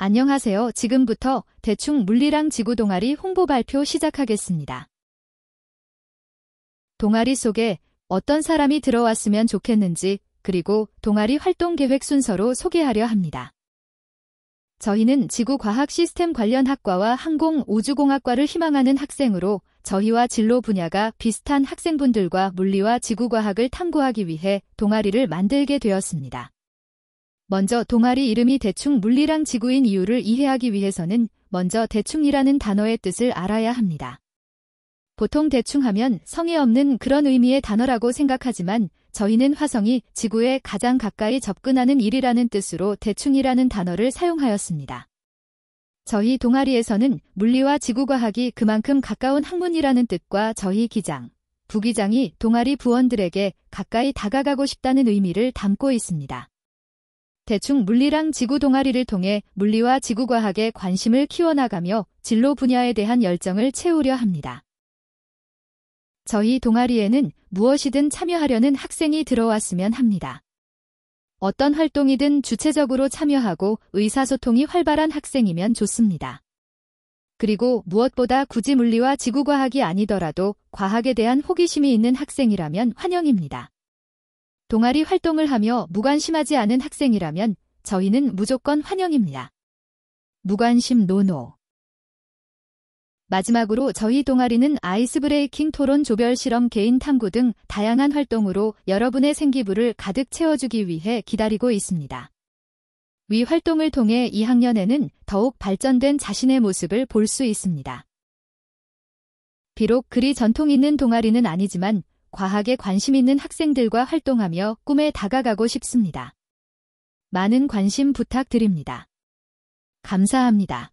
안녕하세요. 지금부터 대충 물리랑 지구 동아리 홍보 발표 시작하겠습니다. 동아리 속에 어떤 사람이 들어왔으면 좋겠는지, 그리고 동아리 활동 계획 순서로 소개하려 합니다. 저희는 지구과학 시스템 관련 학과와 항공-우주공학과를 희망하는 학생으로 저희와 진로 분야가 비슷한 학생분들과 물리와 지구과학을 탐구하기 위해 동아리를 만들게 되었습니다. 먼저 동아리 이름이 대충 물리랑 지구인 이유를 이해하기 위해서는 먼저 대충이라는 단어의 뜻을 알아야 합니다. 보통 대충 하면 성의 없는 그런 의미의 단어라고 생각하지만 저희는 화성이 지구에 가장 가까이 접근하는 일이라는 뜻으로 대충이라는 단어를 사용하였습니다. 저희 동아리에서는 물리와 지구과학이 그만큼 가까운 학문이라는 뜻과 저희 기장, 부기장이 동아리 부원들에게 가까이 다가가고 싶다는 의미를 담고 있습니다. 대충 물리랑 지구 동아리를 통해 물리와 지구과학에 관심을 키워나가며 진로 분야에 대한 열정을 채우려 합니다. 저희 동아리에는 무엇이든 참여하려는 학생이 들어왔으면 합니다. 어떤 활동이든 주체적으로 참여하고 의사소통이 활발한 학생이면 좋습니다. 그리고 무엇보다 굳이 물리와 지구과학이 아니더라도 과학에 대한 호기심이 있는 학생이라면 환영입니다. 동아리 활동을 하며 무관심하지 않은 학생이라면 저희는 무조건 환영입니다. 무관심 노노. 마지막으로 저희 동아리는 아이스 브레이킹 토론 조별 실험 개인 탐구 등 다양한 활동으로 여러분의 생기부를 가득 채워주기 위해 기다리고 있습니다. 위 활동을 통해 2학년에는 더욱 발전된 자신의 모습을 볼 수 있습니다. 비록 그리 전통 있는 동아리는 아니지만 과학에 관심 있는 학생들과 활동하며 꿈에 다가가고 싶습니다. 많은 관심 부탁드립니다. 감사합니다.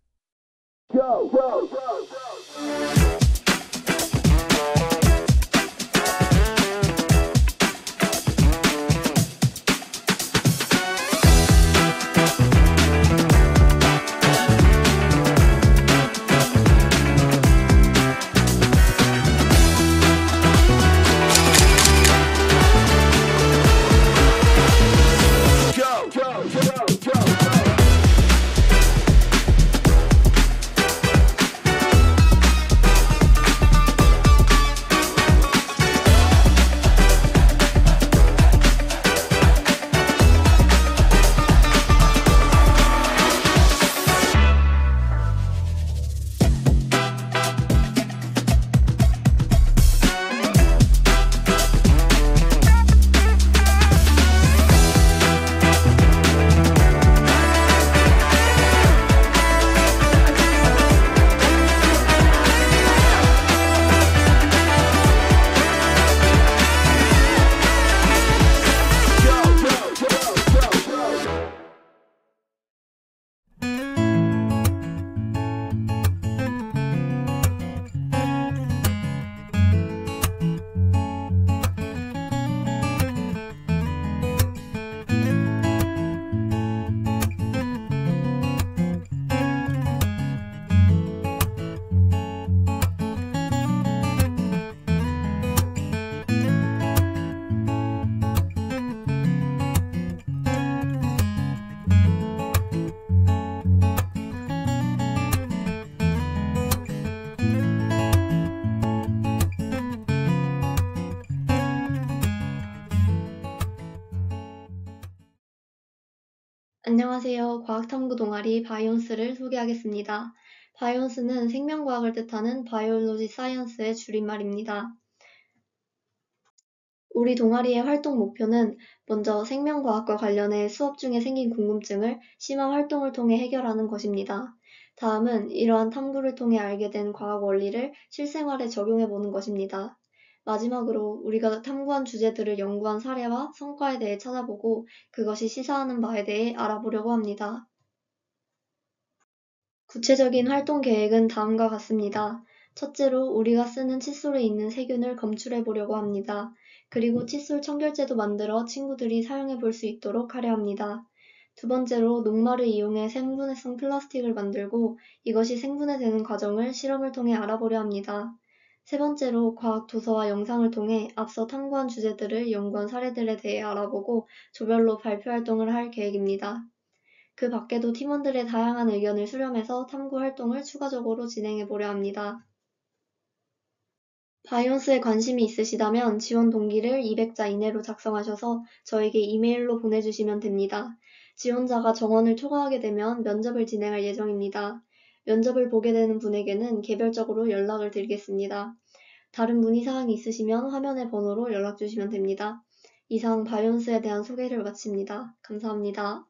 안녕하세요. 과학탐구 동아리 바이온스를 소개하겠습니다. 바이온스는 생명과학을 뜻하는 바이올로지 사이언스의 줄임말입니다. 우리 동아리의 활동 목표는 먼저 생명과학과 관련해 수업 중에 생긴 궁금증을 심화 활동을 통해 해결하는 것입니다. 다음은 이러한 탐구를 통해 알게 된 과학 원리를 실생활에 적용해보는 것입니다. 마지막으로 우리가 탐구한 주제들을 연구한 사례와 성과에 대해 찾아보고 그것이 시사하는 바에 대해 알아보려고 합니다. 구체적인 활동 계획은 다음과 같습니다. 첫째로 우리가 쓰는 칫솔에 있는 세균을 검출해 보려고 합니다. 그리고 칫솔 청결제도 만들어 친구들이 사용해 볼 수 있도록 하려 합니다. 두 번째로 녹말을 이용해 생분해성 플라스틱을 만들고 이것이 생분해되는 과정을 실험을 통해 알아보려 합니다. 세 번째로 과학 도서와 영상을 통해 앞서 탐구한 주제들을 연구한 사례들에 대해 알아보고 조별로 발표 활동을 할 계획입니다. 그 밖에도 팀원들의 다양한 의견을 수렴해서 탐구 활동을 추가적으로 진행해 보려 합니다. 바이온스에 관심이 있으시다면 지원 동기를 200자 이내로 작성하셔서 저에게 이메일로 보내주시면 됩니다. 지원자가 정원을 초과하게 되면 면접을 진행할 예정입니다. 면접을 보게 되는 분에게는 개별적으로 연락을 드리겠습니다. 다른 문의사항이 있으시면 화면의 번호로 연락 주시면 됩니다. 이상 바이온스에 대한 소개를 마칩니다. 감사합니다.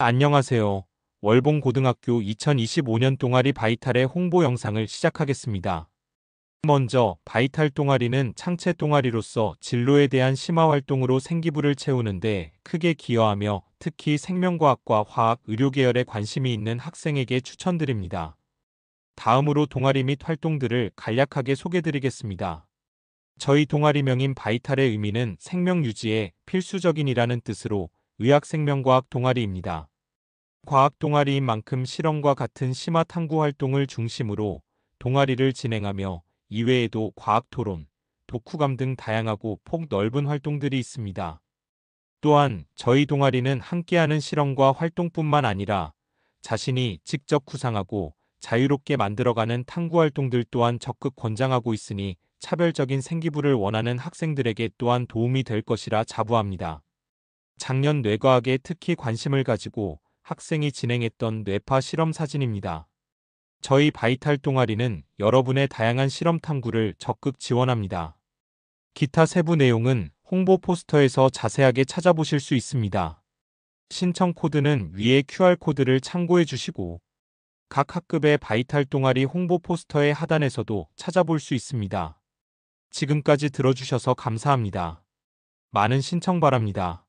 안녕하세요. 월봉고등학교 2025년 동아리 바이탈의 홍보 영상을 시작하겠습니다. 먼저 바이탈 동아리는 창체 동아리로서 진로에 대한 심화 활동으로 생기부를 채우는데 크게 기여하며 특히 생명과학과 화학, 의료 계열에 관심이 있는 학생에게 추천드립니다. 다음으로 동아리 및 활동들을 간략하게 소개드리겠습니다. 저희 동아리명인 바이탈의 의미는 생명 유지에 필수적인이라는 뜻으로 의학생명과학 동아리입니다. 과학 동아리인 만큼 실험과 같은 심화 탐구 활동을 중심으로 동아리를 진행하며 이외에도 과학 토론, 독후감 등 다양하고 폭 넓은 활동들이 있습니다. 또한 저희 동아리는 함께하는 실험과 활동뿐만 아니라 자신이 직접 구상하고 자유롭게 만들어가는 탐구 활동들 또한 적극 권장하고 있으니 차별적인 생기부를 원하는 학생들에게 또한 도움이 될 것이라 자부합니다. 작년 뇌과학에 특히 관심을 가지고 학생이 진행했던 뇌파 실험 사진입니다. 저희 바이탈 동아리는 여러분의 다양한 실험 탐구를 적극 지원합니다. 기타 세부 내용은 홍보 포스터에서 자세하게 찾아보실 수 있습니다. 신청 코드는 위에 QR코드를 참고해 주시고 각 학급의 바이탈 동아리 홍보 포스터의 하단에서도 찾아볼 수 있습니다. 지금까지 들어주셔서 감사합니다. 많은 신청 바랍니다.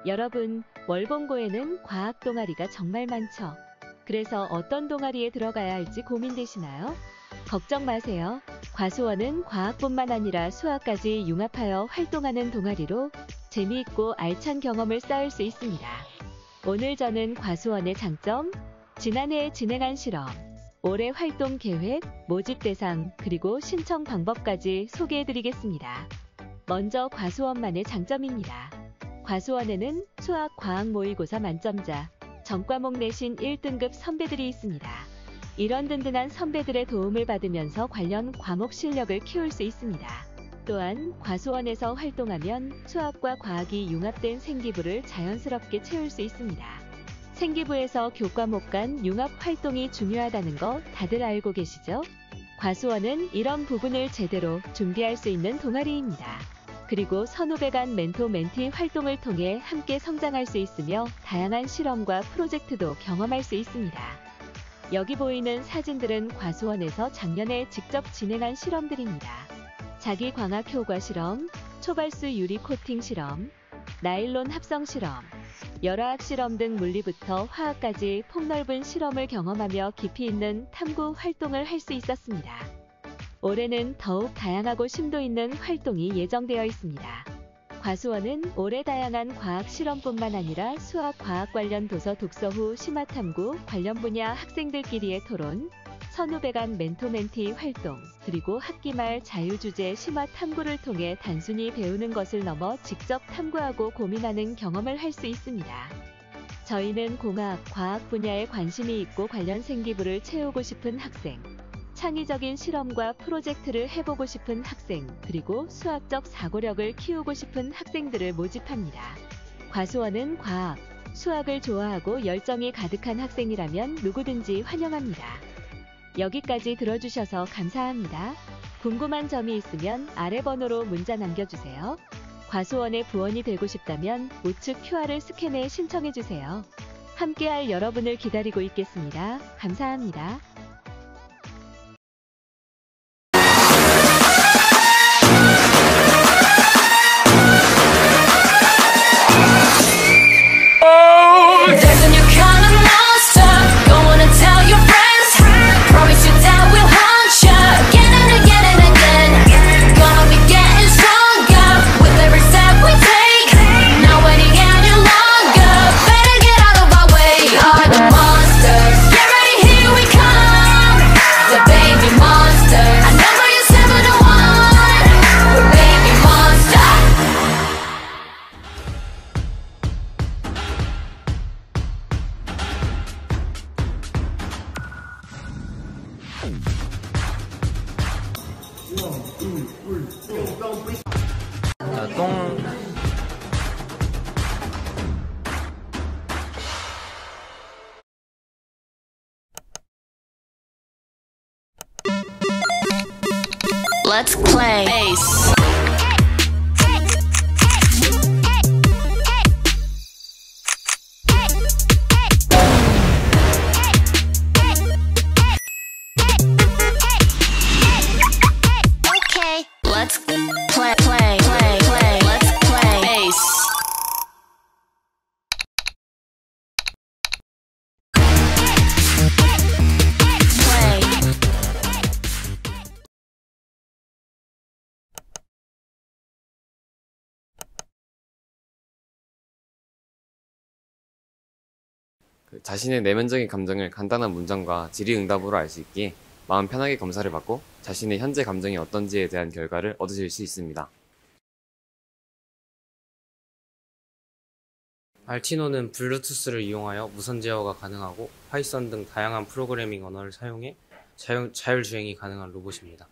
여러분, 월봉고에는 과학 동아리가 정말 많죠. 그래서 어떤 동아리에 들어가야 할지 고민되시나요? 걱정 마세요. 과수원은 과학뿐만 아니라 수학까지 융합하여 활동하는 동아리로 재미있고 알찬 경험을 쌓을 수 있습니다. 오늘 저는 과수원의 장점, 지난해 진행한 실험, 올해 활동 계획, 모집 대상, 그리고 신청 방법까지 소개해드리겠습니다. 먼저 과수원만의 장점입니다. 과수원에는 수학, 과학 모의고사 만점자, 전과목 내신 1등급 선배들이 있습니다. 이런 든든한 선배들의 도움을 받으면서 관련 과목 실력을 키울 수 있습니다. 또한 과수원에서 활동하면 수학과 과학이 융합된 생기부를 자연스럽게 채울 수 있습니다. 생기부에서 교과목 간 융합 활동이 중요하다는 거 다들 알고 계시죠? 과수원은 이런 부분을 제대로 준비할 수 있는 동아리입니다. 그리고 선후배 간 멘토-멘티 활동을 통해 함께 성장할 수 있으며 다양한 실험과 프로젝트도 경험할 수 있습니다. 여기 보이는 사진들은 과수원에서 작년에 직접 진행한 실험들입니다. 자기광학 효과 실험, 초발수 유리 코팅 실험, 나일론 합성 실험, 열화학 실험 등 물리부터 화학까지 폭넓은 실험을 경험하며 깊이 있는 탐구 활동을 할 수 있었습니다. 올해는 더욱 다양하고 심도 있는 활동이 예정되어 있습니다. 과수원은 올해 다양한 과학 실험뿐만 아니라 수학, 과학 관련 도서 독서 후 심화 탐구, 관련 분야 학생들끼리의 토론, 선후배 간 멘토-멘티 활동, 그리고 학기 말 자유주제 심화 탐구를 통해 단순히 배우는 것을 넘어 직접 탐구하고 고민하는 경험을 할 수 있습니다. 저희는 공학, 과학 분야에 관심이 있고 관련 생기부를 채우고 싶은 학생, 창의적인 실험과 프로젝트를 해보고 싶은 학생, 그리고 수학적 사고력을 키우고 싶은 학생들을 모집합니다. 과수원은 과학, 수학을 좋아하고 열정이 가득한 학생이라면 누구든지 환영합니다. 여기까지 들어주셔서 감사합니다. 궁금한 점이 있으면 아래 번호로 문자 남겨주세요. 과수원의 부원이 되고 싶다면 우측 QR을 스캔해 신청해주세요. 함께할 여러분을 기다리고 있겠습니다. 감사합니다. There's a new kind of monster. Go on and tell your friends. Promise you that we'll hunt you again and again and again. Gonna be getting stronger with every step we take. Not waiting any longer. Better get out of our way. We are the monsters. Get ready, here we come. The baby monster. I number you 7 to 1. We're baby monster. Let's play Ace. Okay, let's play. Let's play Ace. Play. 자신의 내면적인 감정을 간단한 문장과 질의응답으로 알 수 있기에 마음 편하게 검사를 받고 자신의 현재 감정이 어떤지에 대한 결과를 얻으실 수 있습니다. 알티노는 블루투스를 이용하여 무선 제어가 가능하고 파이썬 등 다양한 프로그래밍 언어를 사용해 자율주행이 가능한 로봇입니다.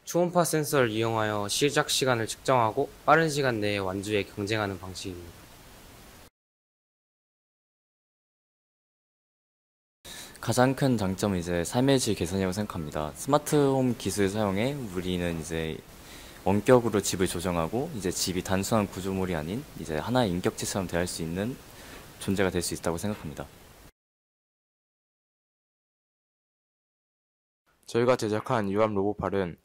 초음파 센서를 이용하여 시작 시간을 측정하고 빠른 시간 내에 완주에 경쟁하는 방식입니다. 가장 큰 장점은 이제 삶의 질 개선이라고 생각합니다. 스마트홈 기술을 사용해 우리는 이제 원격으로 집을 조정하고 이제 집이 단순한 구조물이 아닌 이제 하나의 인격체처럼 대할 수 있는 존재가 될 수 있다고 생각합니다. 저희가 제작한 유압 로봇팔은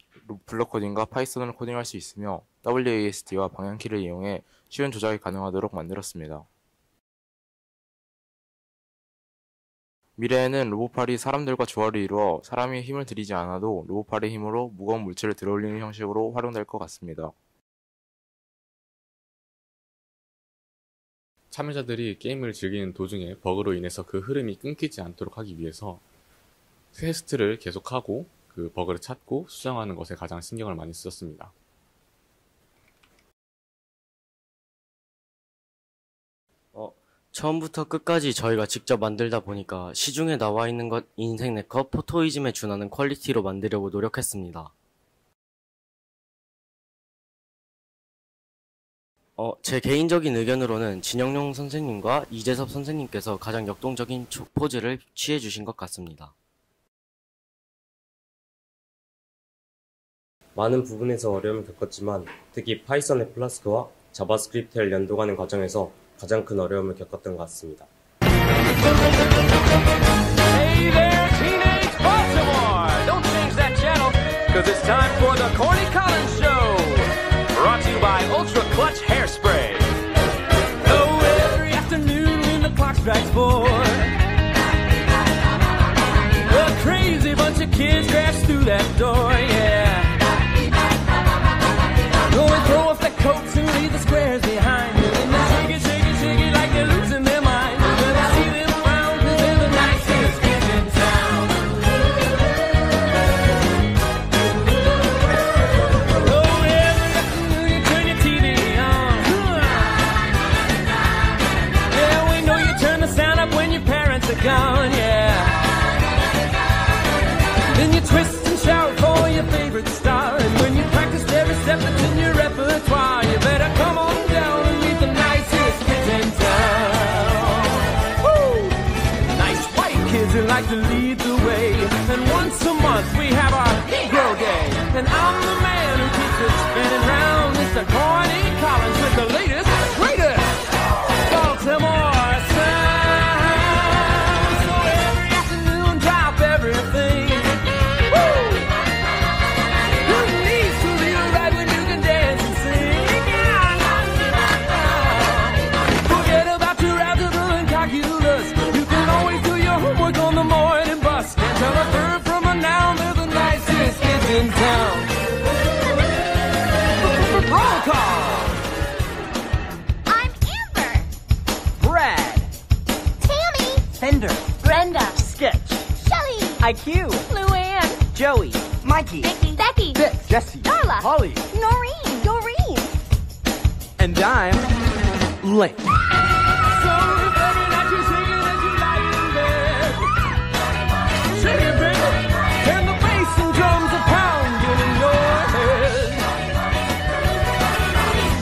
블록 코딩과 파이썬을 코딩할 수 있으며 WASD와 방향키를 이용해 쉬운 조작이 가능하도록 만들었습니다. 미래에는 로봇팔이 사람들과 조화를 이루어 사람이 힘을 들이지 않아도 로봇팔의 힘으로 무거운 물체를 들어올리는 형식으로 활용될 것 같습니다. 참여자들이 게임을 즐기는 도중에 버그로 인해서 그 흐름이 끊기지 않도록 하기 위해서 테스트를 계속하고 그 버그를 찾고 수정하는 것에 가장 신경을 많이 썼습니다. 처음부터 끝까지 저희가 직접 만들다 보니까 시중에 나와 있는 것 인생 네컷 포토이즘에 준하는 퀄리티로 만들려고 노력했습니다. 제 개인적인 의견으로는 진영용 선생님과 이재섭 선생님께서 가장 역동적인 포즈를 취해주신 것 같습니다. 많은 부분에서 어려움을 겪었지만 특히 파이썬의 플라스크와 자바스크립트를 연동하는 과정에서 가장 큰 어려움을 겪었던 것 같습니다. Hey there, Teenage Baltimore! Don't change that channel, because it's time for the Corny Collins Show! Brought to you by Ultra Clutch Hairspray. Oh, every afternoon when the clock strikes 4, a crazy bunch of kids crash through that door, yeah. Go and throw off their coats and leave the squares behind. And they shake it like they're losing their mind. But I see them around 'cause they're the nicest kids in town. Then you twist and shout for your favorite star. And when you practiced every step that's in your repertoire, you better come on down and meet the nicest kids in town. Woo! Nice white kids who like to lead the way. And once a month we have our Negro Day. And I'm the man who keeps it spinning round. Mr. Corny Collins with the latest, greatest Baltimore sound. So every afternoon, drop everything. Woo! Who needs to lead a ride when you can dance and sing? Forget about your algebra and calculus. You can always do your homework on the morning bus. Can't tell a verb from a noun. They're the nicest kids in town. Roll call. I'm Amber. Brad. Tammy. Fender. Brenda. Sketch. Shelly. IQ. Luann. Joey. Mikey. Becky. Becky. Vic. Jesse. Darla. Holly. Noreen. Doreen. And I'm Link. So if every night you're singing as you lie in bed, sing it, baby, and the bass and drums are pounding in your head.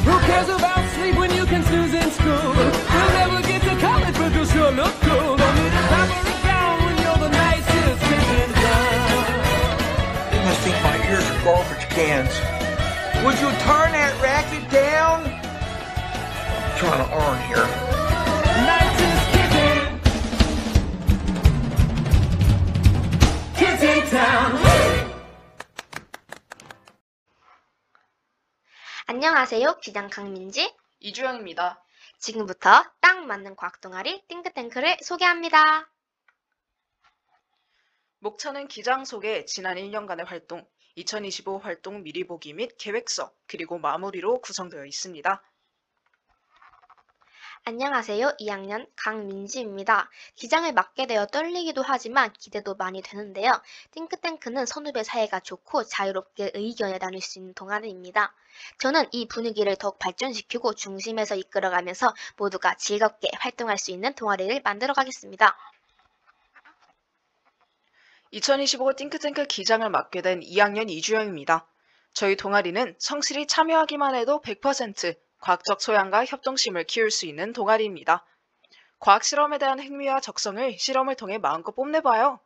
Who cares about sleep when you can snooze in school? You'll never get to college, but you'll sure look cool. Don't need a top or a gown when you're the nicest kid in town. They must think my ears are garbage cans. Would you turn that racket down? I'm trying to earn here. Nicest kids in town. 안녕하세요. 기장 강민지, 이주영입니다. 지금부터 딱 맞는 과학 동아리 띵크탱크를 소개합니다. 목차는 기장 속의 지난 1년간의 활동, 2025 활동 미리 보기 및 계획서, 그리고 마무리로 구성되어 있습니다. 안녕하세요. 2학년 강민지입니다. 기장을 맡게 되어 떨리기도 하지만 기대도 많이 되는데요. 띵크탱크는 선후배 사이가 좋고 자유롭게 의견을 나눌 수 있는 동아리입니다. 저는 이 분위기를 더욱 발전시키고 중심에서 이끌어가면서 모두가 즐겁게 활동할 수 있는 동아리를 만들어 가겠습니다. 2025 띵크탱크 기장을 맡게 된 2학년 이주영입니다. 저희 동아리는 성실히 참여하기만 해도 100% 과학적 소양과 협동심을 키울 수 있는 동아리입니다. 과학 실험에 대한 흥미와 적성을 실험을 통해 마음껏 뽐내봐요.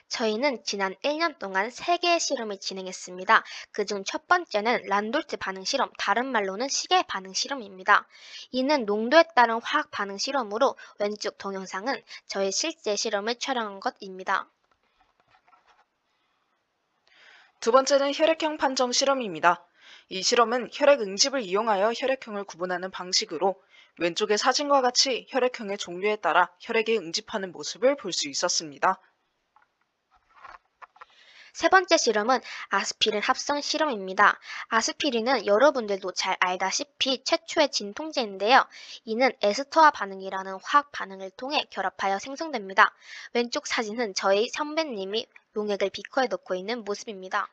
저희는 지난 1년 동안 3개의 실험을 진행했습니다. 그중 첫 번째는 란돌트 반응 실험, 다른 말로는 시계 반응 실험입니다. 이는 농도에 따른 화학 반응 실험으로 왼쪽 동영상은 저희 실제 실험을 촬영한 것입니다. 두 번째는 혈액형 판정 실험입니다. 이 실험은 혈액 응집을 이용하여 혈액형을 구분하는 방식으로 왼쪽의 사진과 같이 혈액형의 종류에 따라 혈액에 응집하는 모습을 볼 수 있었습니다. 세 번째 실험은 아스피린 합성 실험입니다. 아스피린은 여러분들도 잘 알다시피 최초의 진통제인데요. 이는 에스터와 반응이라는 화학 반응을 통해 결합하여 생성됩니다. 왼쪽 사진은 저희 선배님이 용액을 비커에 넣고 있는 모습입니다.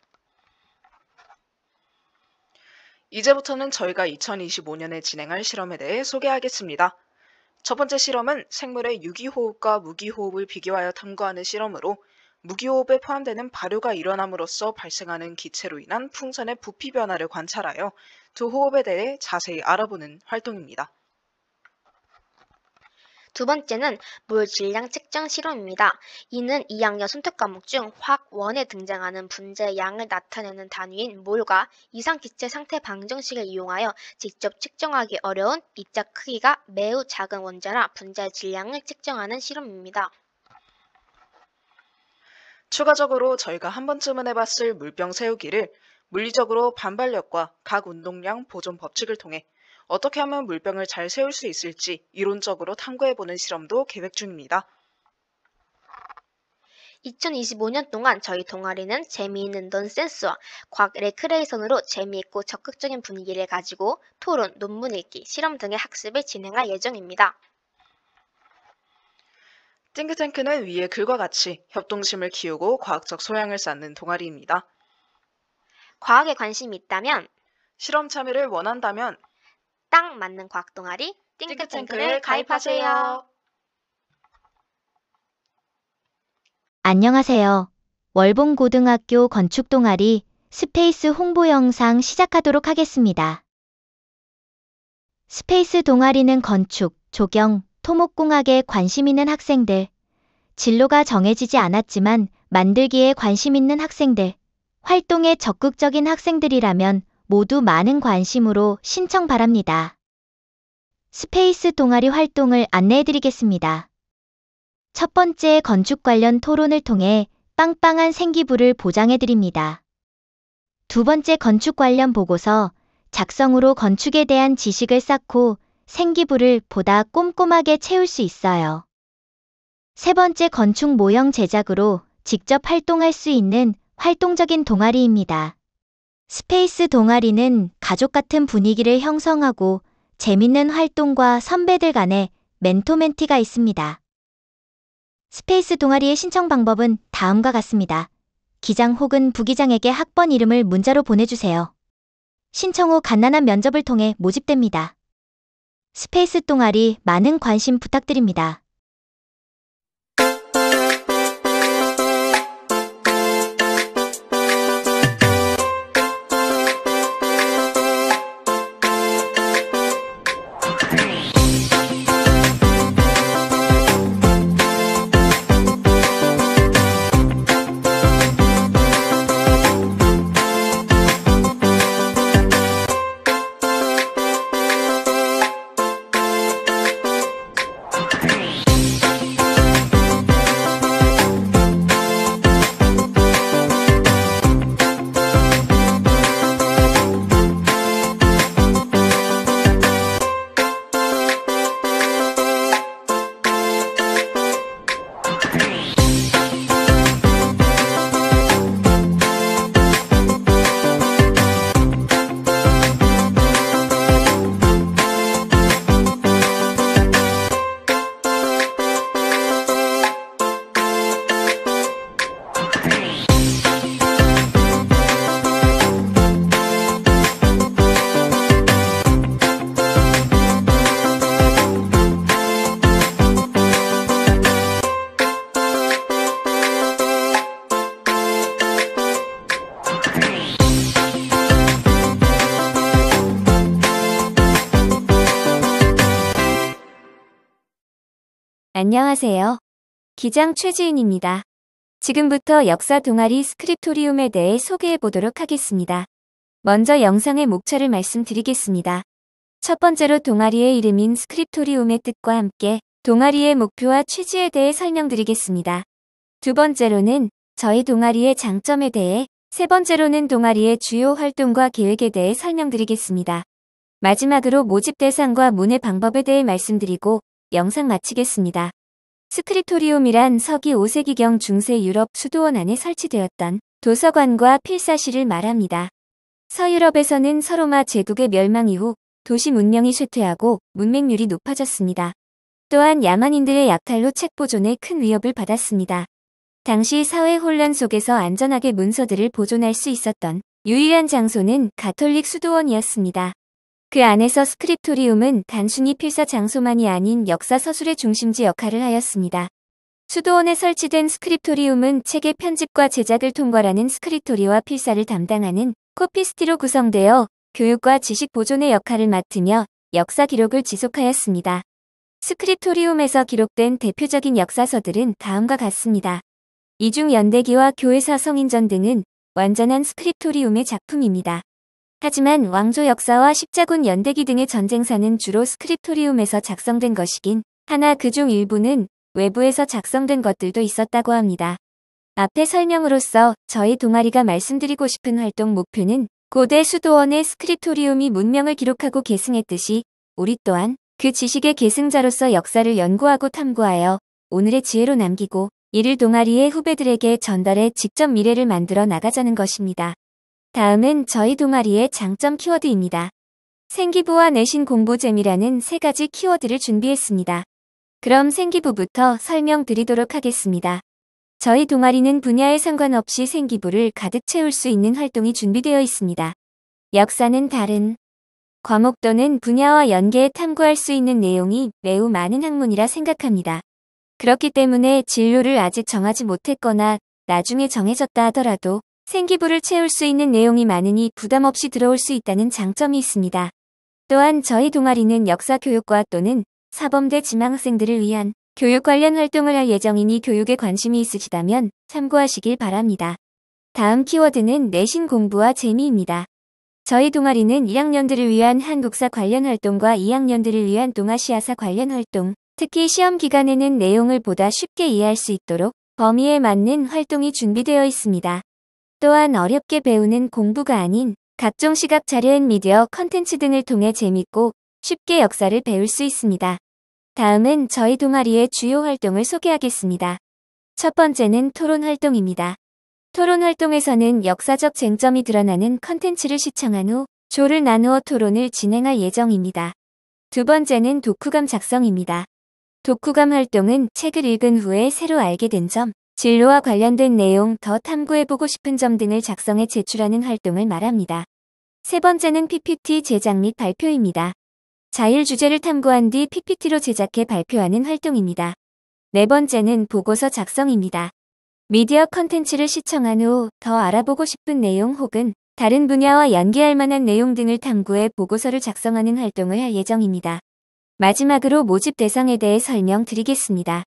이제부터는 저희가 2025년에 진행할 실험에 대해 소개하겠습니다. 첫 번째 실험은 생물의 유기호흡과 무기호흡을 비교하여 탐구하는 실험으로 무기호흡에 포함되는 발효가 일어남으로써 발생하는 기체로 인한 풍선의 부피 변화를 관찰하여 두 호흡에 대해 자세히 알아보는 활동입니다. 두 번째는 물 질량 측정 실험입니다. 이는 2학년 선택 과목 중 화학 1에 등장하는 분자의 양을 나타내는 단위인 몰과 이상 기체 상태 방정식을 이용하여 직접 측정하기 어려운 입자 크기가 매우 작은 원자나 분자의 질량을 측정하는 실험입니다. 추가적으로 저희가 한 번쯤은 해봤을 물병 세우기를 물리적으로 반발력과 각 운동량 보존 법칙을 통해 어떻게 하면 물병을 잘 세울 수 있을지 이론적으로 탐구해보는 실험도 계획 중입니다. 2025년 동안 저희 동아리는 재미있는 넌센스와 과학 레크레이션으로 재미있고 적극적인 분위기를 가지고 토론, 논문 읽기, 실험 등의 학습을 진행할 예정입니다. 띵크탱크는 위의 글과 같이 협동심을 키우고 과학적 소양을 쌓는 동아리입니다. 과학에 관심이 있다면, 실험 참여를 원한다면 딱 맞는 과학 동아리 띵크탱크를 가입하세요. 안녕하세요. 월봉고등학교 건축동아리 스페이스 홍보 영상 시작하도록 하겠습니다. 스페이스 동아리는 건축, 조경, 토목공학에 관심 있는 학생들, 진로가 정해지지 않았지만 만들기에 관심 있는 학생들, 활동에 적극적인 학생들이라면 모두 많은 관심으로 신청 바랍니다. 스페이스 동아리 활동을 안내해드리겠습니다. 첫 번째, 건축 관련 토론을 통해 빵빵한 생기부를 보장해드립니다. 두 번째, 건축 관련 보고서 작성으로 건축에 대한 지식을 쌓고 생기부를 보다 꼼꼼하게 채울 수 있어요. 세 번째, 건축 모형 제작으로 직접 활동할 수 있는 활동적인 동아리입니다. 스페이스 동아리는 가족 같은 분위기를 형성하고 재밌는 활동과 선배들 간의 멘토멘티가 있습니다. 스페이스 동아리의 신청 방법은 다음과 같습니다. 기장 혹은 부기장에게 학번 이름을 문자로 보내주세요. 신청 후 간단한 면접을 통해 모집됩니다. 스페이스 동아리 많은 관심 부탁드립니다. 안녕하세요. 기장 최지은입니다. 지금부터 역사 동아리 스크립토리움에 대해 소개해 보도록 하겠습니다. 먼저 영상의 목차를 말씀드리겠습니다. 첫 번째로 동아리의 이름인 스크립토리움의 뜻과 함께 동아리의 목표와 취지에 대해 설명드리겠습니다. 두 번째로는 저희 동아리의 장점에 대해, 세 번째로는 동아리의 주요 활동과 계획에 대해 설명드리겠습니다. 마지막으로 모집 대상과 문의 방법에 대해 말씀드리고 영상 마치겠습니다. 스크립토리움이란 서기 5세기경 중세 유럽 수도원 안에 설치되었던 도서관과 필사실을 말합니다. 서유럽에서는 서로마 제국의 멸망 이후 도시 문명이 쇠퇴하고 문맹률이 높아졌습니다. 또한 야만인들의 약탈로 책 보존에 큰 위협을 받았습니다. 당시 사회 혼란 속에서 안전하게 문서들을 보존할 수 있었던 유일한 장소는 가톨릭 수도원이었습니다. 그 안에서 스크립토리움은 단순히 필사 장소만이 아닌 역사 서술의 중심지 역할을 하였습니다. 수도원에 설치된 스크립토리움은 책의 편집과 제작을 통괄하는 스크립토리와 필사를 담당하는 코피스티로 구성되어 교육과 지식 보존의 역할을 맡으며 역사 기록을 지속하였습니다. 스크립토리움에서 기록된 대표적인 역사서들은 다음과 같습니다. 이중 연대기와 교회사 성인전 등은 완전한 스크립토리움의 작품입니다. 하지만 왕조 역사와 십자군 연대기 등의 전쟁사는 주로 스크립토리움에서 작성된 것이긴 하나 그중 일부는 외부에서 작성된 것들도 있었다고 합니다. 앞의 설명으로서 저희 동아리가 말씀드리고 싶은 활동 목표는 고대 수도원의 스크립토리움이 문명을 기록하고 계승했듯이 우리 또한 그 지식의 계승자로서 역사를 연구하고 탐구하여 오늘의 지혜로 남기고 이를 동아리의 후배들에게 전달해 직접 미래를 만들어 나가자는 것입니다. 다음은 저희 동아리의 장점 키워드입니다. 생기부와 내신 공부 재미라는 세 가지 키워드를 준비했습니다. 그럼 생기부부터 설명드리도록 하겠습니다. 저희 동아리는 분야에 상관없이 생기부를 가득 채울 수 있는 활동이 준비되어 있습니다. 역사는 다른 과목 또는 분야와 연계해 탐구할 수 있는 내용이 매우 많은 학문이라 생각합니다. 그렇기 때문에 진로를 아직 정하지 못했거나 나중에 정해졌다 하더라도 생기부를 채울 수 있는 내용이 많으니 부담 없이 들어올 수 있다는 장점이 있습니다. 또한 저희 동아리는 역사교육과 또는 사범대 지망생들을 위한 교육 관련 활동을 할 예정이니 교육에 관심이 있으시다면 참고하시길 바랍니다. 다음 키워드는 내신 공부와 재미입니다. 저희 동아리는 1학년들을 위한 한국사 관련 활동과 2학년들을 위한 동아시아사 관련 활동, 특히 시험 기간에는 내용을 보다 쉽게 이해할 수 있도록 범위에 맞는 활동이 준비되어 있습니다. 또한 어렵게 배우는 공부가 아닌 각종 시각 자료 앤 미디어 컨텐츠 등을 통해 재밌고 쉽게 역사를 배울 수 있습니다. 다음은 저희 동아리의 주요 활동을 소개하겠습니다. 첫 번째는 토론 활동입니다. 토론 활동에서는 역사적 쟁점이 드러나는 컨텐츠를 시청한 후 조를 나누어 토론을 진행할 예정입니다. 두 번째는 독후감 작성입니다. 독후감 활동은 책을 읽은 후에 새로 알게 된 점, 진로와 관련된 내용, 더 탐구해보고 싶은 점 등을 작성해 제출하는 활동을 말합니다. 세 번째는 PPT 제작 및 발표입니다. 자율 주제를 탐구한 뒤 PPT로 제작해 발표하는 활동입니다. 네 번째는 보고서 작성입니다. 미디어 컨텐츠를 시청한 후 더 알아보고 싶은 내용 혹은 다른 분야와 연계할 만한 내용 등을 탐구해 보고서를 작성하는 활동을 할 예정입니다. 마지막으로 모집 대상에 대해 설명드리겠습니다.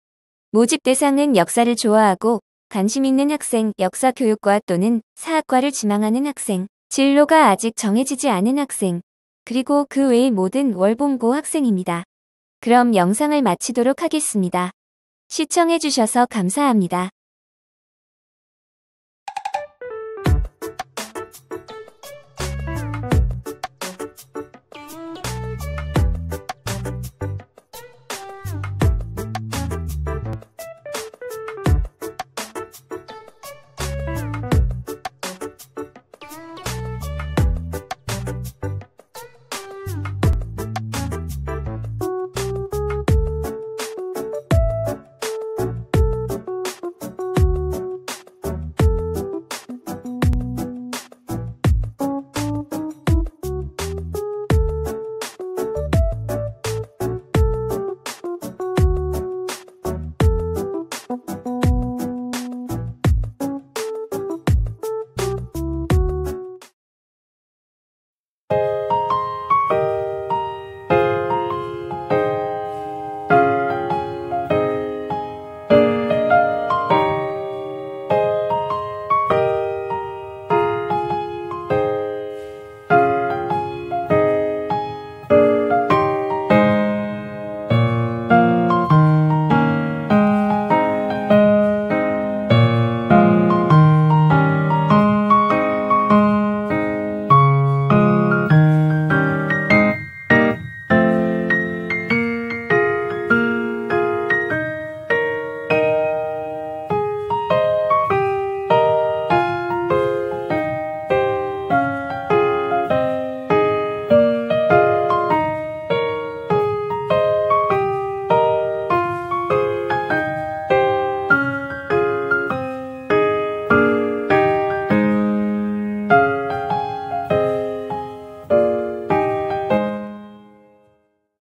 모집 대상은 역사를 좋아하고 관심 있는 학생, 역사교육과 또는 사학과를 지망하는 학생, 진로가 아직 정해지지 않은 학생, 그리고 그 외의 모든 월봉고 학생입니다. 그럼 영상을 마치도록 하겠습니다. 시청해주셔서 감사합니다.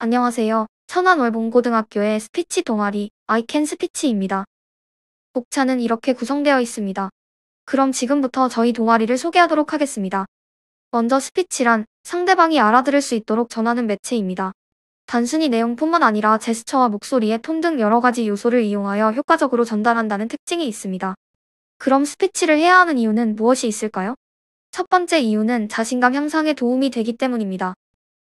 안녕하세요. 천안월봉고등학교의 스피치 동아리 I Can Speech입니다. 복차는 이렇게 구성되어 있습니다. 그럼 지금부터 저희 동아리를 소개하도록 하겠습니다. 먼저 스피치란 상대방이 알아들을 수 있도록 전하는 매체입니다. 단순히 내용뿐만 아니라 제스처와 목소리의 톤 등 여러 가지 요소를 이용하여 효과적으로 전달한다는 특징이 있습니다. 그럼 스피치를 해야 하는 이유는 무엇이 있을까요? 첫 번째 이유는 자신감 향상에 도움이 되기 때문입니다.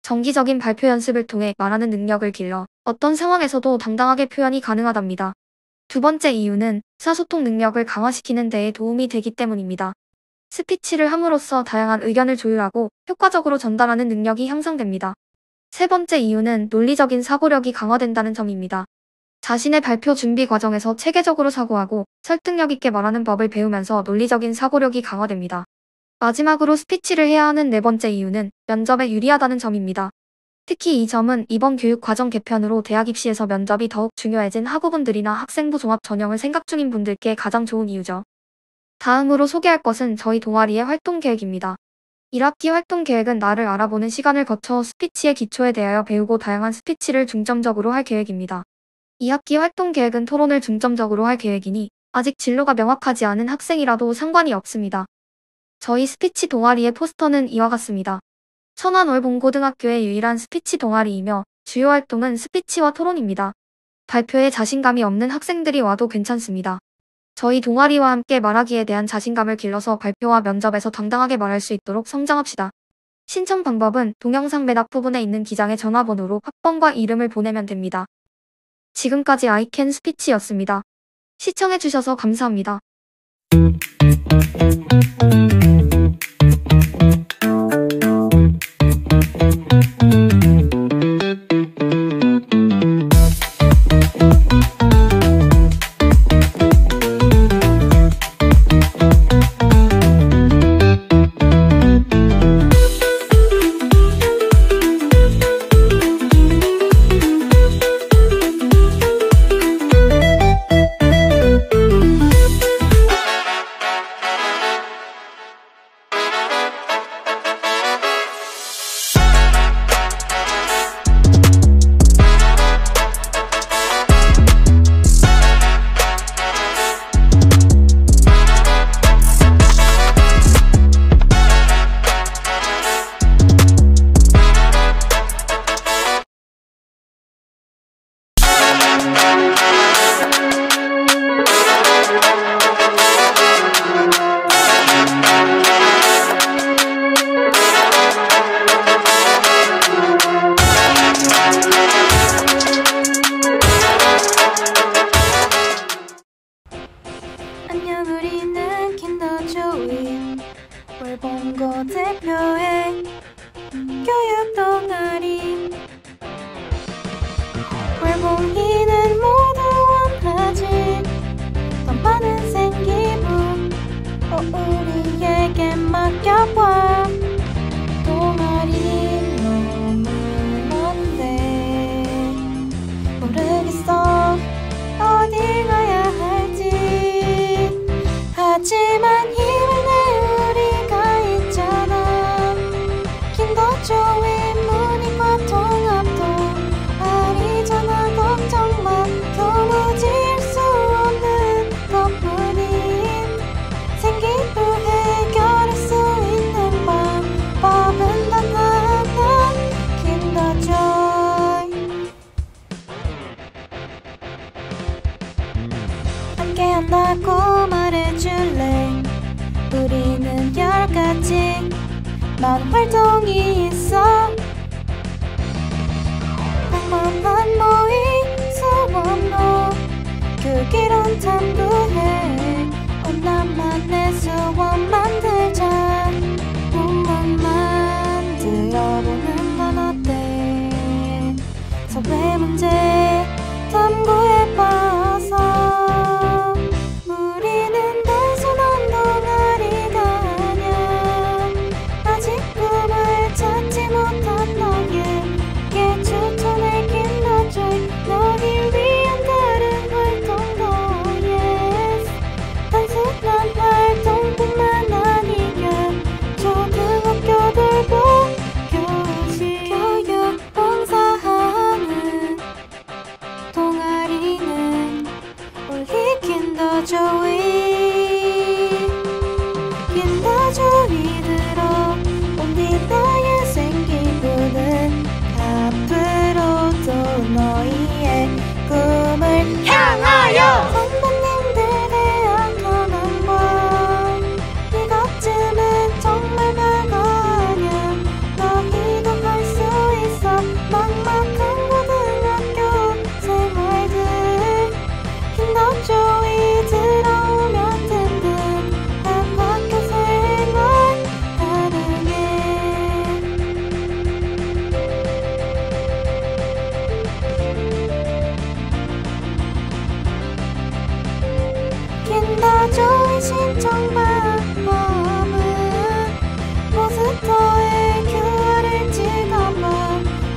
정기적인 발표 연습을 통해 말하는 능력을 길러 어떤 상황에서도 당당하게 표현이 가능하답니다. 두 번째 이유는 의사소통 능력을 강화시키는 데에 도움이 되기 때문입니다. 스피치를 함으로써 다양한 의견을 조율하고 효과적으로 전달하는 능력이 향상됩니다. 세 번째 이유는 논리적인 사고력이 강화된다는 점입니다. 자신의 발표 준비 과정에서 체계적으로 사고하고 설득력 있게 말하는 법을 배우면서 논리적인 사고력이 강화됩니다. 마지막으로 스피치를 해야 하는 네 번째 이유는 면접에 유리하다는 점입니다. 특히 이 점은 이번 교육과정 개편으로 대학 입시에서 면접이 더욱 중요해진 학우분들이나 학생부 종합 전형을 생각 중인 분들께 가장 좋은 이유죠. 다음으로 소개할 것은 저희 동아리의 활동 계획입니다. 1학기 활동 계획은 나를 알아보는 시간을 거쳐 스피치의 기초에 대하여 배우고 다양한 스피치를 중점적으로 할 계획입니다. 2학기 활동 계획은 토론을 중점적으로 할 계획이니 아직 진로가 명확하지 않은 학생이라도 상관이 없습니다. 저희 스피치 동아리의 포스터는 이와 같습니다. 천안월봉고등학교의 유일한 스피치 동아리이며 주요 활동은 스피치와 토론입니다. 발표에 자신감이 없는 학생들이 와도 괜찮습니다. 저희 동아리와 함께 말하기에 대한 자신감을 길러서 발표와 면접에서 당당하게 말할 수 있도록 성장합시다. 신청 방법은 동영상 맨 앞부분에 있는 기장의 전화번호로 학번과 이름을 보내면 됩니다. 지금까지 아이캔 스피치였습니다. 시청해주셔서 감사합니다. 안녕, 우리는 킨더조이 월봉고 대표의 교육 동아리. 월봉이는 모두 원하지 덤파는 생기부 우리에게 맡겨봐. 동아리 너무 먼데 모르겠어 어디 가야 할지. 하지만 힘을 내 우리가 있잖아. 킨더조이 문익과 통합도 아리잖아. 걱정 마 도무지 할 수 없는 것뿐인 생기부 해결할 수 있는 방법은 단 하나. 킨더조이 함께한다고 말해줄래. 우리는 10가지 많은 활동이 있어. 평범한 모임 수업도 교육이론 탐구해. 나만의 수업 만들자. 한번 만들어보는 건 어때. 사회 문제 탐구해봐서. 우리는 단순한 동아리가 아냐. 아직 꿈을 찾지 못한 너에게 추천해. 킨더조이 너희 위한 다른 활동도 yes. 단순한 활동뿐만 아니야. 초등학교들도 교실 교육 봉사하는 동아리는 우리 킨더조이. 킨더조이 들어 온디 너의 생기부는 앞으로도 너희의 꿈을 향하여. 선배님들 대한 현황과 이것쯤은 정말 별거 아냐. 너희도 할 수 있어. 막막한 고등학교 생활들. 킨더조이 들어오면 든든한 학교 생활 가능해. 킨더조이 신청 방법은 포스터에 QR을 찍어봐.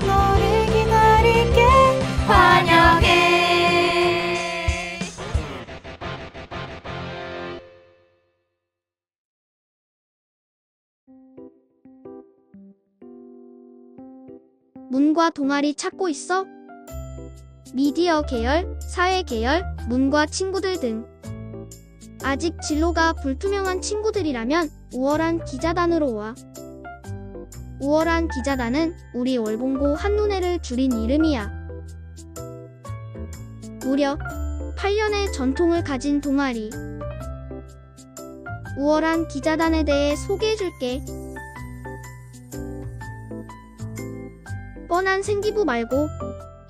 너를 기다릴게. 환영해. 문과 동아리 찾고 있어? 미디어 계열, 사회 계열, 문과 친구들 등. 아직 진로가 불투명한 친구들이라면 우월한 기자단으로 와. 우월한 기자단은 우리 월봉고 한눈에를 줄인 이름이야. 무려 8년의 전통을 가진 동아리. 우월한 기자단에 대해 소개해줄게. 뻔한 생기부 말고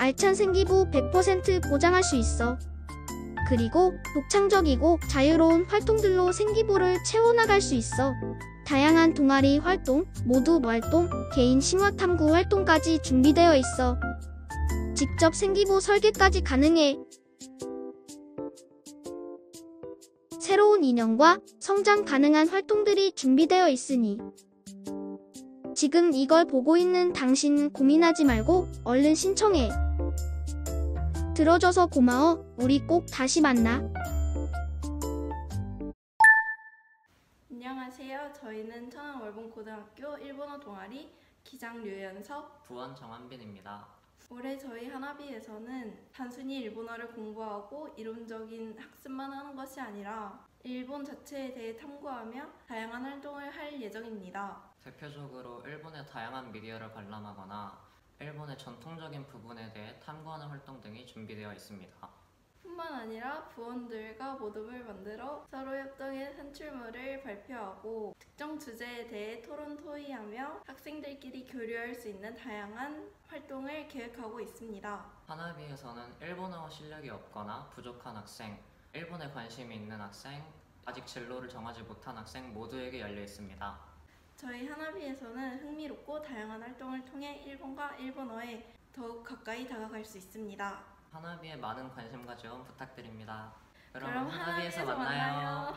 알찬 생기부 100% 보장할 수 있어. 그리고 독창적이고 자유로운 활동들로 생기부를 채워나갈 수 있어. 다양한 동아리 활동, 모두 활동, 개인 심화 탐구 활동까지 준비되어 있어. 직접 생기부 설계까지 가능해. 새로운 인연과 성장 가능한 활동들이 준비되어 있으니 지금 이걸 보고 있는 당신 고민하지 말고 얼른 신청해. 들어줘서 고마워. 우리 꼭 다시 만나. 안녕하세요. 저희는 천안월봉고등학교 일본어 동아리 기장 류연석, 부원 정한빈입니다. 올해 저희 하나비에서는 단순히 일본어를 공부하고 이론적인 학습만 하는 것이 아니라 일본 자체에 대해 탐구하며 다양한 활동을 할 예정입니다. 대표적으로 일본의 다양한 미디어를 관람하거나 일본의 전통적인 부분에 대해 탐구하는 활동 등이 준비되어 있습니다. 뿐만 아니라 부원들과 모듬을 만들어 서로 협동해 산출물을 발표하고 특정 주제에 대해 토론 토의하며 학생들끼리 교류할 수 있는 다양한 활동을 계획하고 있습니다. 하나비에서는 일본어 실력이 없거나 부족한 학생, 일본에 관심이 있는 학생, 아직 진로를 정하지 못한 학생 모두에게 열려 있습니다. 저희 하나비에서는 흥미롭고 다양한 활동을 통해 일본과 일본어에 더욱 가까이 다가갈 수 있습니다. 하나비에 많은 관심과 지원 부탁드립니다. 그럼 그럼 하나비에서 만나요.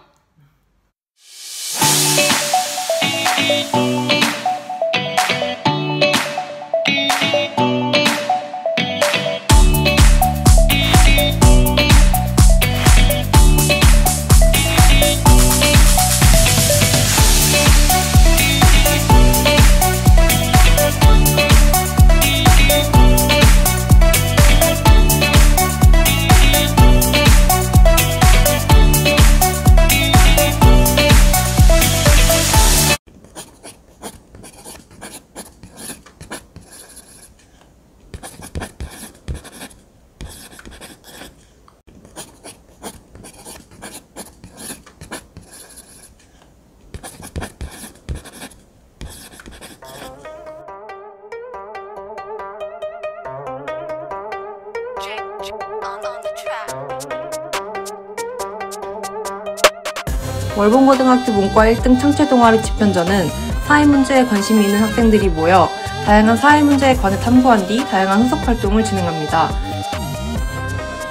월봉고등학교 문과 1등 창체동아리 집현전은 사회문제에 관심이 있는 학생들이 모여 다양한 사회문제에 관해 탐구한 뒤 다양한 후속활동을 진행합니다.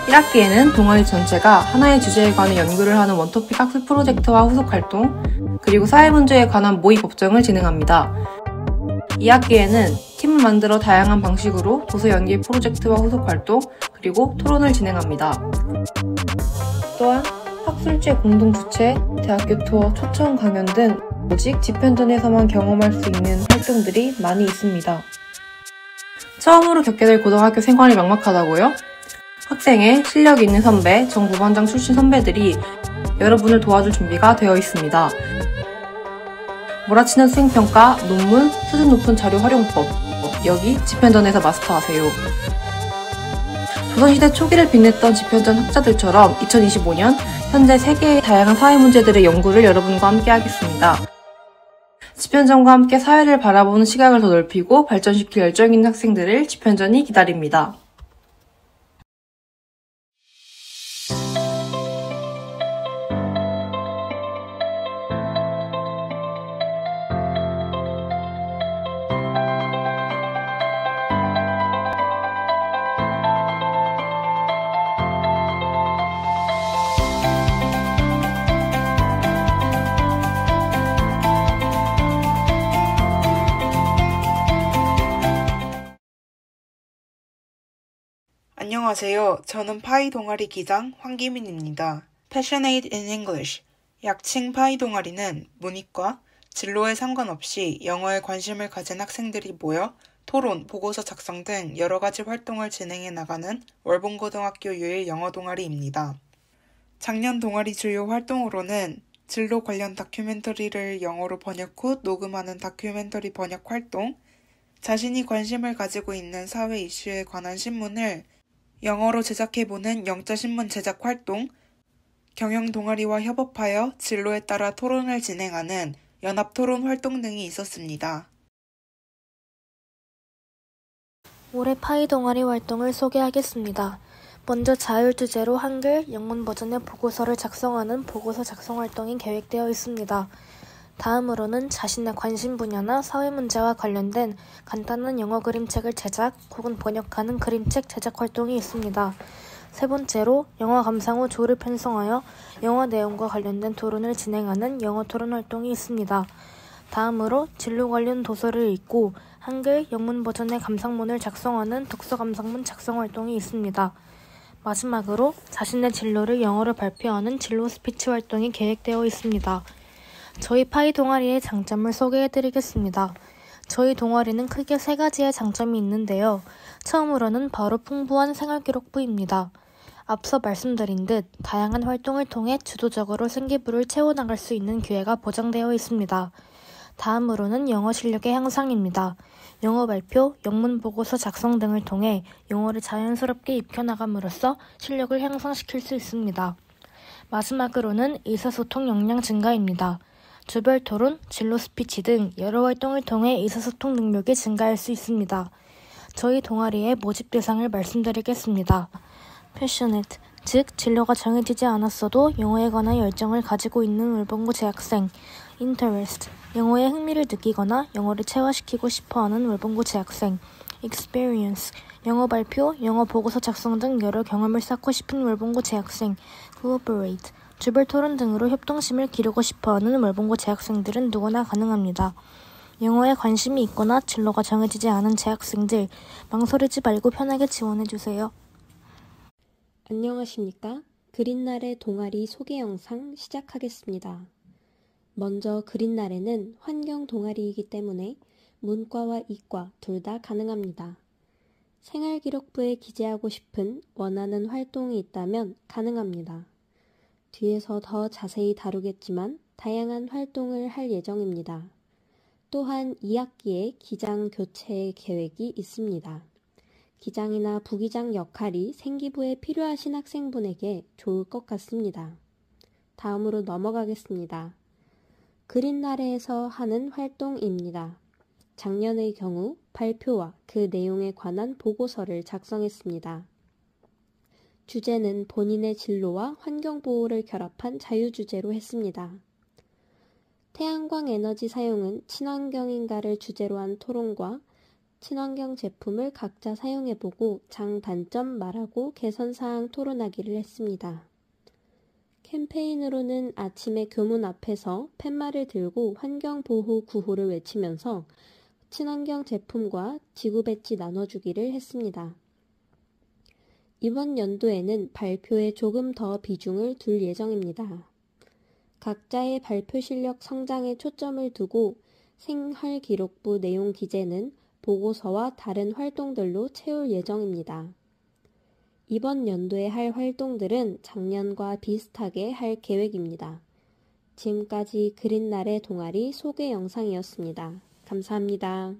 1학기에는 동아리 전체가 하나의 주제에 관해 연구를 하는 원토픽 학습 프로젝트와 후속활동, 그리고 사회문제에 관한 모의 법정을 진행합니다. 2학기에는 팀을 만들어 다양한 방식으로 도서 연기 프로젝트와 후속활동, 그리고 토론을 진행합니다. 또한 학술제 공동주최, 대학교 투어, 초청 강연 등 오직 집현전에서만 경험할 수 있는 활동들이 많이 있습니다. 처음으로 겪게 될 고등학교 생활이 막막하다고요? 학생의 실력 있는 선배, 정 부반장 출신 선배들이 여러분을 도와줄 준비가 되어 있습니다. 몰아치는 수행평가, 논문, 수준 높은 자료 활용법, 여기 집현전에서 마스터하세요. 조선시대 초기를 빛냈던 집현전 학자들처럼 2025년 현재 세계의 다양한 사회 문제들의 연구를 여러분과 함께 하겠습니다. 집현전과 함께 사회를 바라보는 시각을 더 넓히고 발전시킬 열정 있는 학생들을 집현전이 기다립니다. 안녕하세요. 저는 파이 동아리 기장 황기민입니다. Passionate in English, 약칭 파이 동아리는 문이과, 진로에 상관없이 영어에 관심을 가진 학생들이 모여 토론, 보고서 작성 등 여러 가지 활동을 진행해 나가는 월봉고등학교 유일 영어 동아리입니다. 작년 동아리 주요 활동으로는 진로 관련 다큐멘터리를 영어로 번역 후 녹음하는 다큐멘터리 번역 활동, 자신이 관심을 가지고 있는 사회 이슈에 관한 신문을 영어로 제작해보는 영자신문 제작 활동, 경영 동아리와 협업하여 진로에 따라 토론을 진행하는 연합토론 활동 등이 있었습니다. 올해 파이 동아리 활동을 소개하겠습니다. 먼저 자율 주제로 한글, 영문 버전의 보고서를 작성하는 보고서 작성 활동이 계획되어 있습니다. 다음으로는 자신의 관심 분야나 사회 문제와 관련된 간단한 영어 그림책을 제작 혹은 번역하는 그림책 제작 활동이 있습니다. 세 번째로 영화 감상 후 조를 편성하여 영화 내용과 관련된 토론을 진행하는 영어 토론 활동이 있습니다. 다음으로 진로 관련 도서를 읽고 한글, 영문 버전의 감상문을 작성하는 독서 감상문 작성 활동이 있습니다. 마지막으로 자신의 진로를 영어로 발표하는 진로 스피치 활동이 계획되어 있습니다. 저희 파이 동아리의 장점을 소개해드리겠습니다. 저희 동아리는 크게 3가지의 장점이 있는데요. 처음으로는 바로 풍부한 생활기록부입니다. 앞서 말씀드린 듯 다양한 활동을 통해 주도적으로 생기부를 채워나갈 수 있는 기회가 보장되어 있습니다. 다음으로는 영어 실력의 향상입니다. 영어 발표, 영문 보고서 작성 등을 통해 영어를 자연스럽게 익혀나감으로써 실력을 향상시킬 수 있습니다. 마지막으로는 의사소통 역량 증가입니다. 조별 토론, 진로 스피치 등 여러 활동을 통해 의사소통 능력이 증가할 수 있습니다. 저희 동아리의 모집 대상을 말씀드리겠습니다. Passionate, 즉 진로가 정해지지 않았어도 영어에 관한 열정을 가지고 있는 월봉고 재학생. Interest, 영어에 흥미를 느끼거나 영어를 체화시키고 싶어하는 월봉고 재학생. Experience, 영어 발표, 영어 보고서 작성 등 여러 경험을 쌓고 싶은 월봉고 재학생. Cooperate, 조별 토론 등으로 협동심을 기르고 싶어하는 월봉고 재학생들은 누구나 가능합니다. 영어에 관심이 있거나 진로가 정해지지 않은 재학생들, 망설이지 말고 편하게 지원해주세요. 안녕하십니까? 그린날의 동아리 소개 영상 시작하겠습니다. 먼저 그린날에는 환경 동아리이기 때문에 문과와 이과 둘 다 가능합니다. 생활기록부에 기재하고 싶은 원하는 활동이 있다면 가능합니다. 뒤에서 더 자세히 다루겠지만 다양한 활동을 할 예정입니다. 또한 2학기에 기장 교체 계획이 있습니다. 기장이나 부기장 역할이 생기부에 필요하신 학생분에게 좋을 것 같습니다. 다음으로 넘어가겠습니다. 그린나래에서 하는 활동입니다. 작년의 경우 발표와 그 내용에 관한 보고서를 작성했습니다. 주제는 본인의 진로와 환경보호를 결합한 자유주제로 했습니다. 태양광 에너지 사용은 친환경인가를 주제로 한 토론과 친환경 제품을 각자 사용해보고 장단점 말하고 개선사항 토론하기를 했습니다. 캠페인으로는 아침에 교문 앞에서 팻말을 들고 환경보호 구호를 외치면서 친환경 제품과 지구 배지 나눠주기를 했습니다. 이번 연도에는 발표에 조금 더 비중을 둘 예정입니다. 각자의 발표 실력 성장에 초점을 두고 생활기록부 내용 기재는 보고서와 다른 활동들로 채울 예정입니다. 이번 연도에 할 활동들은 작년과 비슷하게 할 계획입니다. 지금까지 그린날의 동아리 소개 영상이었습니다. 감사합니다.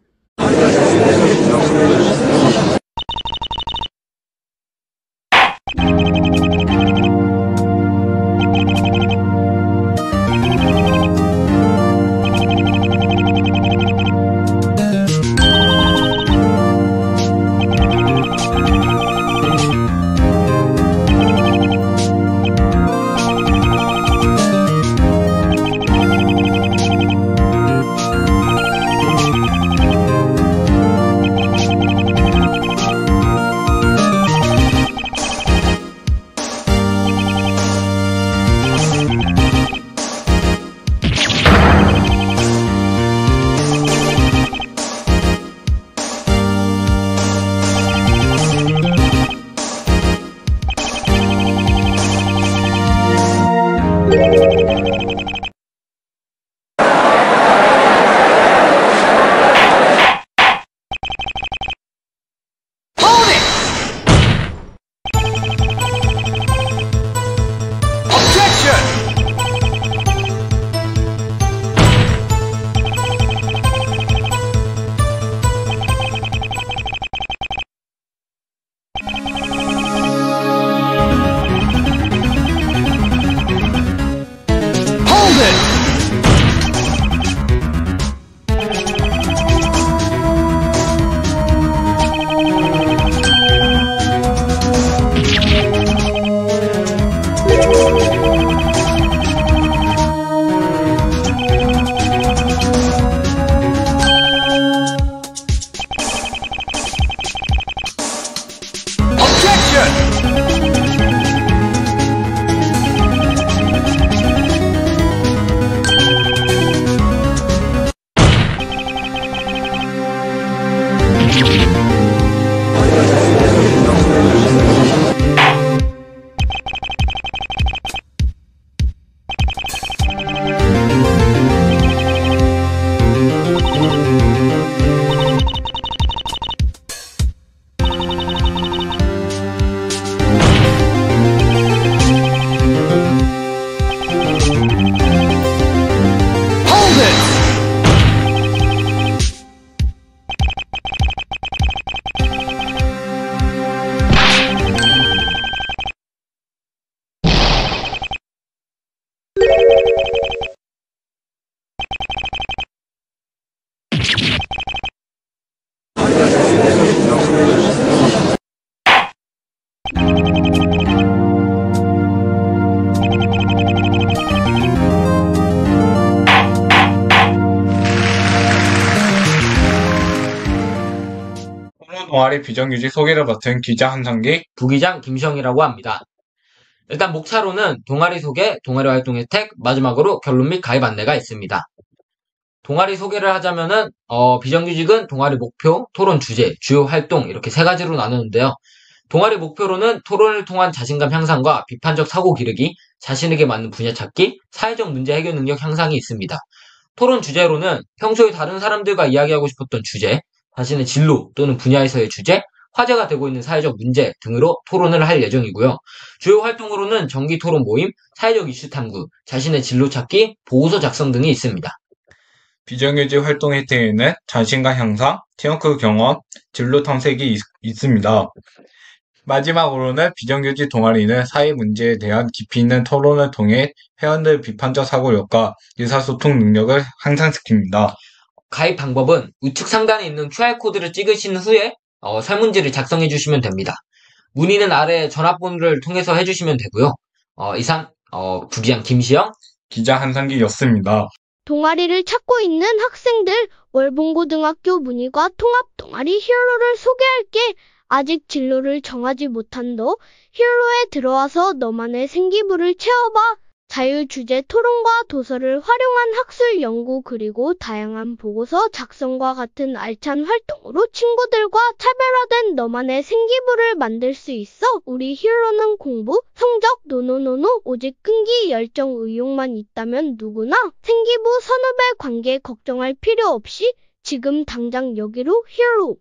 동아리 비정규직 소개를 맡은 기자 한상기, 부기장 김시영이라고 합니다. 일단 목차로는 동아리 소개, 동아리 활동 혜택, 마지막으로 결론 및 가입 안내가 있습니다. 동아리 소개를 하자면은 비정규직은 동아리 목표, 토론 주제, 주요 활동 이렇게 세 가지로 나누는데요. 동아리 목표로는 토론을 통한 자신감 향상과 비판적 사고 기르기, 자신에게 맞는 분야 찾기, 사회적 문제 해결 능력 향상이 있습니다. 토론 주제로는 평소에 다른 사람들과 이야기하고 싶었던 주제, 자신의 진로 또는 분야에서의 주제, 화제가 되고 있는 사회적 문제 등으로 토론을 할 예정이고요. 주요 활동으로는 정기 토론 모임, 사회적 이슈 탐구, 자신의 진로 찾기, 보고서 작성 등이 있습니다. 비정규직 활동 혜택에는 자신감 향상, 팀워크 경험, 진로 탐색이 있습니다. 마지막으로는 비정규직 동아리는 사회 문제에 대한 깊이 있는 토론을 통해 회원들 비판적 사고력과 의사소통 능력을 향상시킵니다. 가입 방법은 우측 상단에 있는 QR코드를 찍으신 후에 설문지를 작성해 주시면 됩니다. 문의는 아래 전화번호를 통해서 해주시면 되고요. 이상 부기장 김시영, 기자 한상기였습니다. 동아리를 찾고 있는 학생들, 월봉고등학교 문희과 통합 동아리 히어로를 소개할게. 아직 진로를 정하지 못한 너, 히어로에 들어와서 너만의 생기부를 채워봐. 자율주제 토론과 도서를 활용한 학술 연구 그리고 다양한 보고서 작성과 같은 알찬 활동으로 친구들과 차별화된 너만의 생기부를 만들 수 있어. 우리 히어로는 공부, 성적, 노노노노 오직 끈기, 열정, 의욕만 있다면 누구나 생기부 선후배 관계 걱정할 필요 없이 지금 당장 여기로 히어로.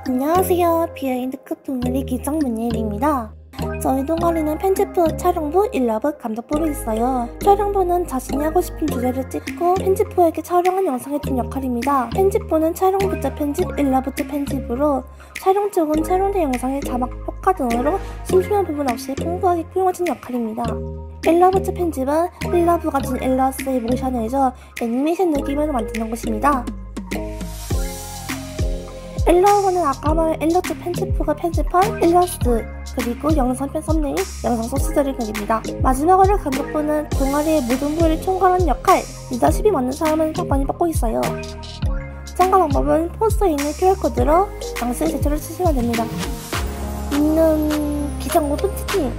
안녕하세요. 비하인드급 동아리 기장 문예일입니다. 저희 동아리는 편집부, 촬영부, 일러브, 감독부로 있어요. 촬영부는 자신이 하고 싶은 주제를 찍고 편집부에게 촬영한 영상을 준 역할입니다. 편집부는 촬영부터 편집, 일러부터 편집으로 촬영 쪽은 촬영된 영상의 자막, 효과 등으로 심심한 부분 없이 풍부하게 꾸며준 역할입니다. 일러부터 편집은 일러브가 준 일러스트의 모션을 줘 애니메이션 느낌으로 만드는 것입니다. 일러브는 아까 말한 일러스트 편집부가 편집한 일러스트 그리고 영상 편 썸네일, 영상 소스들을 그립니다. 마지막으로 감독부는 동아리의 모든 부를 총괄하는 역할, 리더십이 맞는 사람은 많이 뽑고 있어요. 참가 방법은 포스터에 있는 QR코드로 당시 제출을 치시면 됩니다. 있는 기장 오픈 채팅!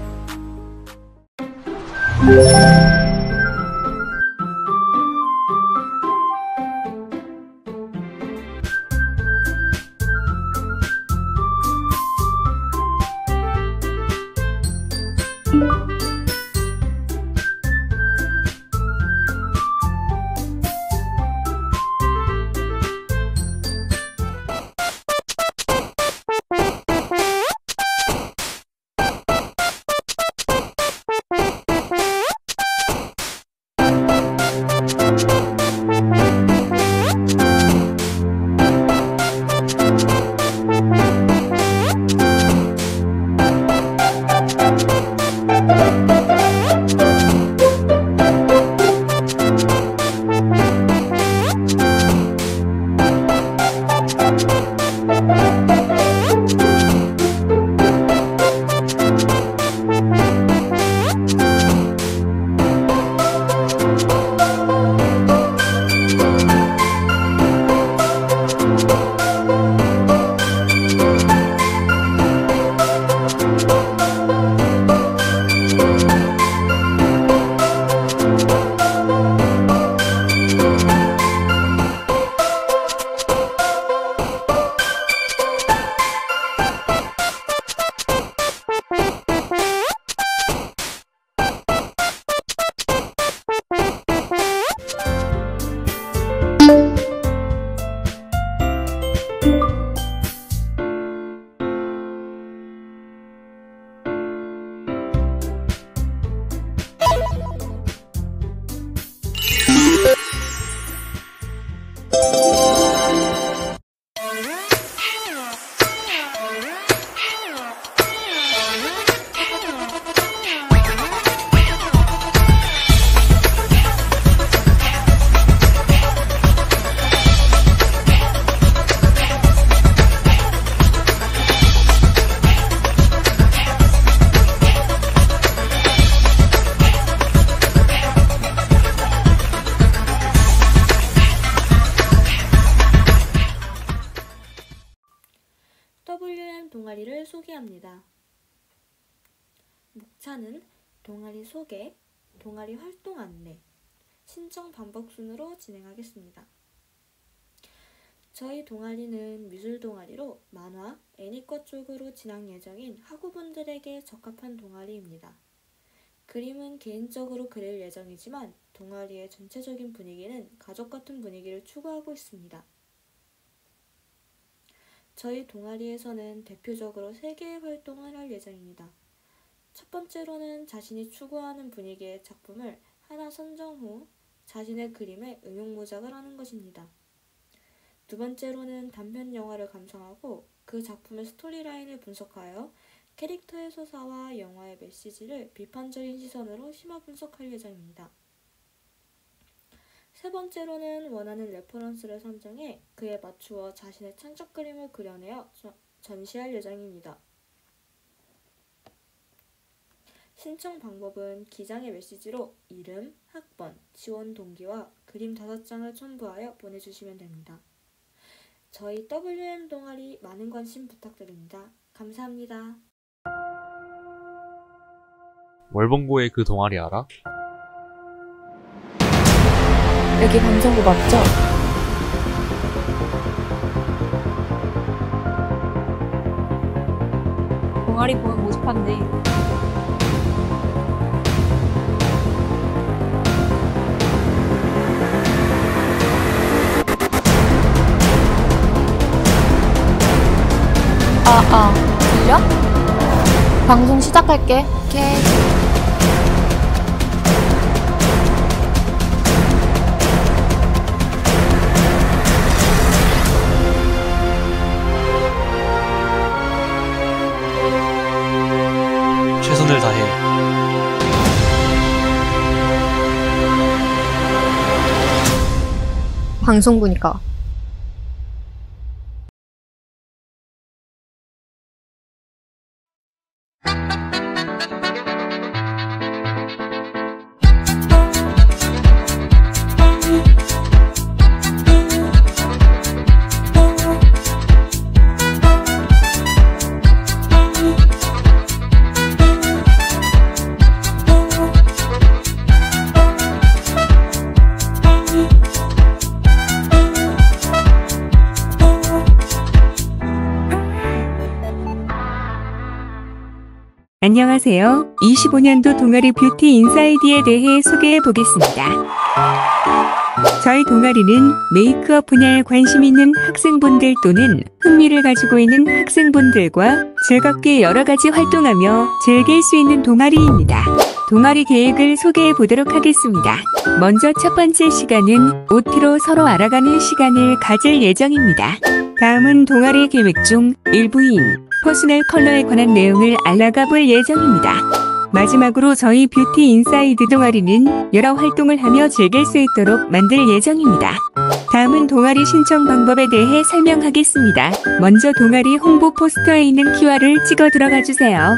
소개합니다. 목차는 동아리 소개, 동아리 활동 안내, 신청 방법 순으로 진행하겠습니다. 저희 동아리는 미술 동아리로 만화, 애니과 쪽으로 진학 예정인 학우분들에게 적합한 동아리입니다. 그림은 개인적으로 그릴 예정이지만 동아리의 전체적인 분위기는 가족 같은 분위기를 추구하고 있습니다. 저희 동아리에서는 대표적으로 3개의 활동을 할 예정입니다. 첫 번째로는 자신이 추구하는 분위기의 작품을 하나 선정 후 자신의 그림에 응용모작을 하는 것입니다. 두 번째로는 단편 영화를 감상하고 그 작품의 스토리라인을 분석하여 캐릭터의 서사와 영화의 메시지를 비판적인 시선으로 심화 분석할 예정입니다. 세 번째로는 원하는 레퍼런스를 선정해 그에 맞추어 자신의 창작 그림을 그려내어 전시할 예정입니다. 신청 방법은 기장의 메시지로 이름, 학번, 지원 동기와 그림 5장을 첨부하여 보내주시면 됩니다. 저희 WM 동아리 많은 관심 부탁드립니다. 감사합니다. 월봉고의 그 동아리 알아? 여기 방송부 맞죠? 동아리 보면 모집한대. 들려? 방송 시작할게. 오케이. 최선을 다해. 방송부니까. 안녕하세요. 25년도 동아리 뷰티 인사이드에 대해 소개해 보겠습니다. 저희 동아리는 메이크업 분야에 관심 있는 학생분들 또는 흥미를 가지고 있는 학생분들과 즐겁게 여러 가지 활동하며 즐길 수 있는 동아리입니다. 동아리 계획을 소개해 보도록 하겠습니다. 먼저 첫 번째 시간은 OT로 서로 알아가는 시간을 가질 예정입니다. 다음은 동아리 계획 중 일부인 퍼스널 컬러에 관한 내용을 알아가 볼 예정입니다. 마지막으로 저희 뷰티 인사이드 동아리는 여러 활동을 하며 즐길 수 있도록 만들 예정입니다. 다음은 동아리 신청 방법에 대해 설명하겠습니다. 먼저 동아리 홍보 포스터에 있는 QR을 찍어 들어가 주세요.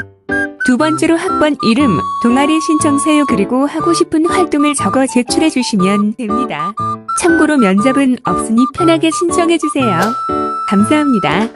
두 번째로 학번 이름, 동아리 신청 사유 그리고 하고 싶은 활동을 적어 제출해 주시면 됩니다. 참고로 면접은 없으니 편하게 신청해 주세요. 감사합니다.